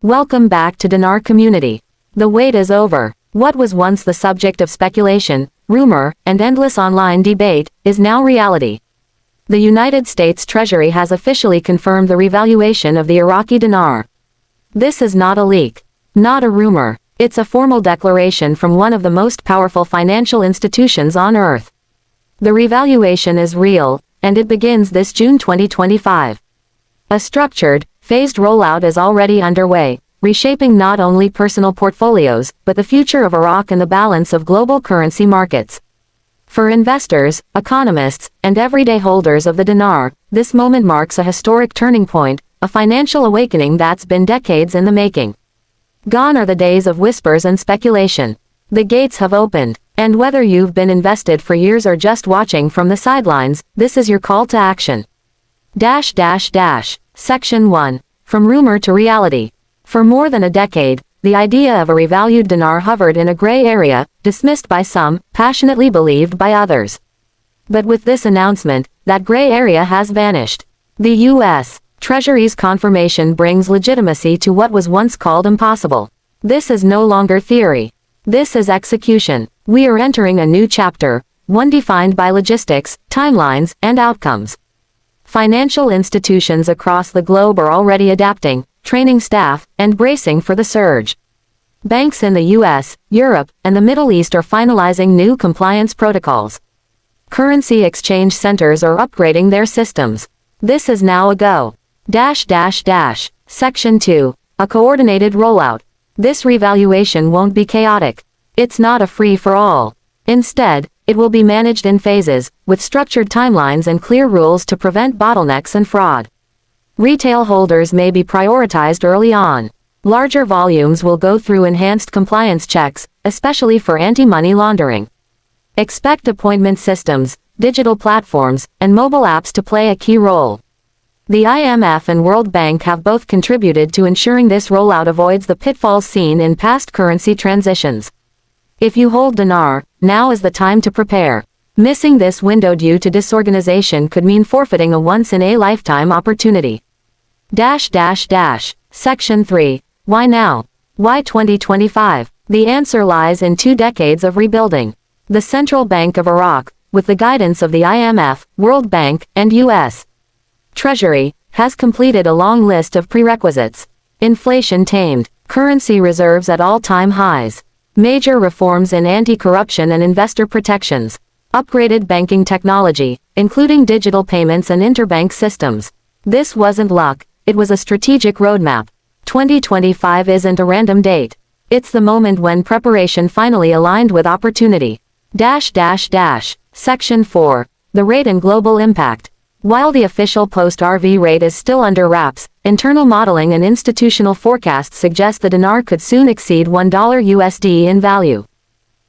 Welcome back to Dinar Community. The wait is over. What was once the subject of speculation, rumor, and endless online debate, is now reality. The United States Treasury has officially confirmed the revaluation of the Iraqi dinar. This is not a leak. Not a rumor. It's a formal declaration from one of the most powerful financial institutions on earth. The revaluation is real, and it begins this June 2025. A structured, phased rollout is already underway, reshaping not only personal portfolios, but the future of Iraq and the balance of global currency markets. For investors, economists, and everyday holders of the dinar, this moment marks a historic turning point, a financial awakening that's been decades in the making. Gone are the days of whispers and speculation. The gates have opened, and whether you've been invested for years or just watching from the sidelines, this is your call to action. Section 1. From rumor to reality. For more than a decade, the idea of a revalued dinar hovered in a gray area, dismissed by some, passionately believed by others. But with this announcement, that gray area has vanished. The U.S. Treasury's confirmation brings legitimacy to what was once called impossible. This is no longer theory. This is execution. We are entering a new chapter, one defined by logistics, timelines, and outcomes. Financial institutions across the globe are already adapting, training staff, and bracing for the surge. Banks in the US, Europe, and the Middle East are finalizing new compliance protocols. Currency exchange centers are upgrading their systems. This is now a go. Section 2. A coordinated rollout. This revaluation won't be chaotic. It's not a free-for-all. Instead, it will be managed in phases, with structured timelines and clear rules to prevent bottlenecks and fraud. Retail holders may be prioritized early on. Larger volumes will go through enhanced compliance checks, especially for anti-money laundering. Expect appointment systems, digital platforms, and mobile apps to play a key role. The IMF and World Bank have both contributed to ensuring this rollout avoids the pitfalls seen in past currency transitions. If you hold dinar, now is the time to prepare. Missing this window due to disorganization could mean forfeiting a once-in-a-lifetime opportunity. Section 3. Why now? Why 2025? The answer lies in 2 decades of rebuilding. The Central Bank of Iraq, with the guidance of the IMF, World Bank, and U.S. Treasury, has completed a long list of prerequisites. Inflation tamed, currency reserves at all-time highs. Major reforms in anti-corruption and investor protections. Upgraded banking technology, including digital payments and interbank systems. This wasn't luck, it was a strategic roadmap. 2025 isn't a random date. It's the moment when preparation finally aligned with opportunity. Section 4. The rate and global impact. While the official post-RV rate is still under wraps, internal modeling and institutional forecasts suggest the dinar could soon exceed $1 USD in value.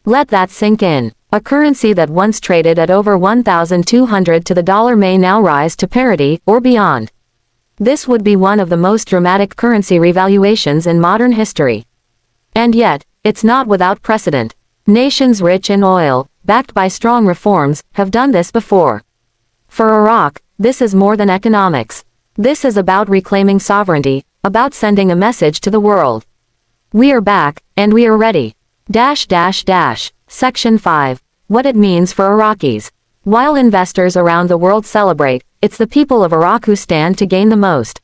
Let that sink in. A currency that once traded at over 1,200 to the dollar may now rise to parity, or beyond. This would be one of the most dramatic currency revaluations in modern history. And yet, it's not without precedent. Nations rich in oil, backed by strong reforms, have done this before. For Iraq, this is more than economics. This is about reclaiming sovereignty, about sending a message to the world. We are back, and we are ready. Section 5. What it means for Iraqis. While investors around the world celebrate, it's the people of Iraq who stand to gain the most.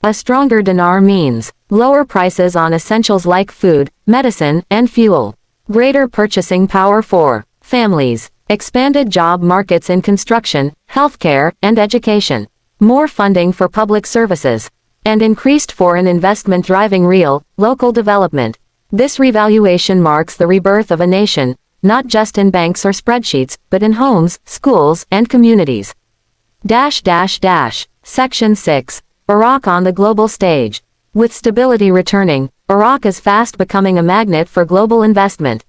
A stronger dinar means lower prices on essentials like food, medicine, and fuel. Greater purchasing power for families. Expanded job markets in construction, healthcare, and education. More funding for public services. And increased foreign investment driving real, local development. This revaluation marks the rebirth of a nation, not just in banks or spreadsheets, but in homes, schools, and communities. Section 6. Iraq on the global stage. With stability returning, Iraq is fast becoming a magnet for global investment.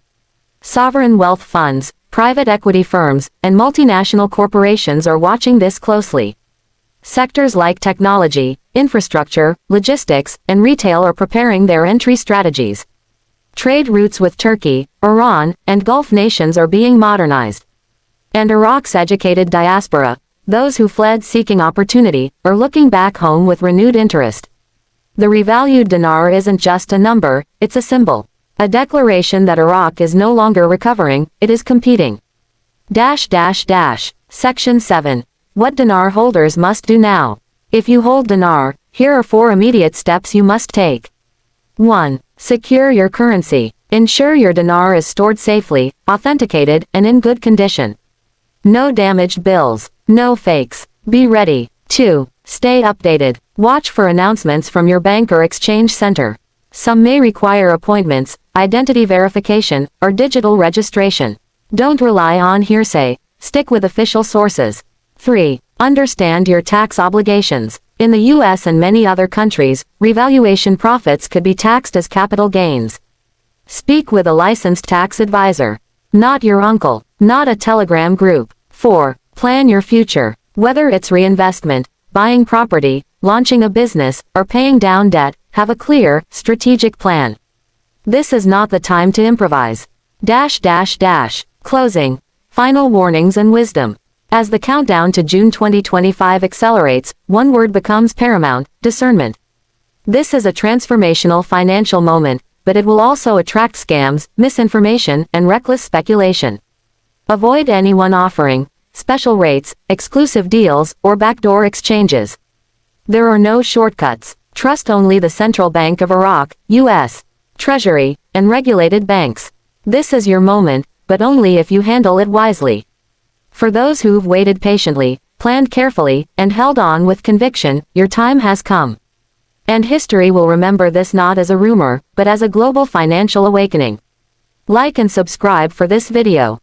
Sovereign wealth funds, private equity firms, and multinational corporations are watching this closely. Sectors like technology, infrastructure, logistics, and retail are preparing their entry strategies. Trade routes with Turkey, Iran, and Gulf nations are being modernized. And Iraq's educated diaspora, those who fled seeking opportunity, are looking back home with renewed interest. The revalued dinar isn't just a number, it's a symbol. A declaration that Iraq is no longer recovering, it is competing. Section 7. What dinar holders must do now. If you hold dinar, here are 4 immediate steps you must take. 1. Secure your currency. Ensure your dinar is stored safely, authenticated, and in good condition. No damaged bills. No fakes. Be ready. 2. Stay updated. Watch for announcements from your bank or exchange center. Some may require appointments, identity verification, or digital registration. Don't rely on hearsay. Stick with official sources. 3. Understand your tax obligations. In the US and many other countries, revaluation profits could be taxed as capital gains. Speak with a licensed tax advisor. Not your uncle. Not a Telegram group. 4. Plan your future. Whether it's reinvestment, buying property, launching a business, or paying down debt, have a clear, strategic plan. This is not the time to improvise. Closing. Final warnings and wisdom. As the countdown to June 2025 accelerates, one word becomes paramount: discernment. This is a transformational financial moment, but it will also attract scams, misinformation, and reckless speculation. Avoid anyone offering special rates, exclusive deals, or backdoor exchanges. There are no shortcuts. Trust only the Central Bank of Iraq, U.S. Treasury, and regulated banks. This is your moment, but only if you handle it wisely. For those who've waited patiently, planned carefully, and held on with conviction, your time has come. And history will remember this not as a rumor, but as a global financial awakening. Like and subscribe for this video.